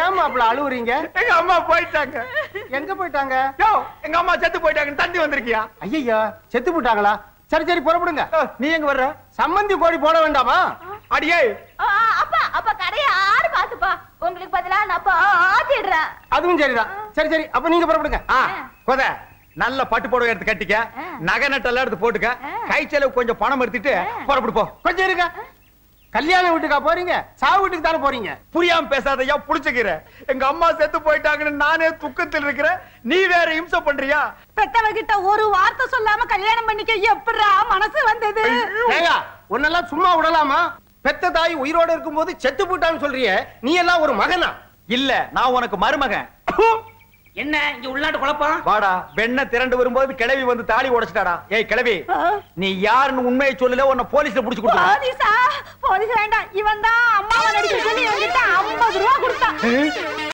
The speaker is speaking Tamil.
ஏன் மாப்பிள அழுவுறீங்க? எங்க அம்மா போயிட்டாங்க. எங்க போயிட்டாங்க? யோ, எங்க அம்மா செத்து போயிட்டாங்க. தந்தி வந்திருக்கியா? ஐயா செத்து போட்டாங்களா? சரி சரி புறப்படுங்க. நீ எங்க வர்ற? சம்மந்தி கோடி போட வேண்டாமா? அடியே அப்பா அப்பா கடையை ஆறு பாத்துப்பா. உங்களுக்கு பதிலா நான் ஆத்திடுறேன். அதுவும் சரிதான். சரி சரி அப்ப நீங்க புறப்படுங்க. கொத நல்ல பட்டு புடவை எடுத்து கட்டிக்க, நகை நட்டெல்லாம் எடுத்து போட்டுக்க, கை செலவு கொஞ்சம் பணம் எடுத்துட்டு புறப்படு போ. கொஞ்சம் இருங்க. கல்யாண வீட்டுக்கா போறீங்க? சாவு வீட்டுக்கு தானே போறீங்க? புரியாம பேசாதயா, புடிச்சுக்கிற. எங்க அம்மா செத்து போயிட்டாங்கன்னு நானே துக்கத்தில் இருக்கிறேன், நீ வேற இம்சை பண்றியா? பெத்தவகிட்ட ஒரு வார்த்தை சொல்லாம கல்யாணம் பண்ணிக்க எப்படா மனசு வந்தது? ஏங்க உன்னெல்லாம் சும்மா விடலாமா? பெத்த தாய் உயிரோட இருக்கும்போது செத்து போட்டான்னு சொல்றியே, நீ எல்லாம் ஒரு மகனா? இல்ல, நான் உனக்கு மருமகன். என்ன இங்க உள்நாட்டு குழப்பம்? வாடா, வெண்ண திரண்டு வரும்போது கிளவி வந்து தாலி உடைச்சிட்டாடா. ஏய் கிளவி, நீ யாருன்னு உண்மையை சொல்லல, உன்னை போலீஸ்ல புடிச்சு கொடுத்தா. போலீஸா? போலீஸ் வேண்டாம், இவன் தான் அம்மாவை நடிக்க சொல்லி என்கிட்ட 50 ரூபா கொடுத்தான்.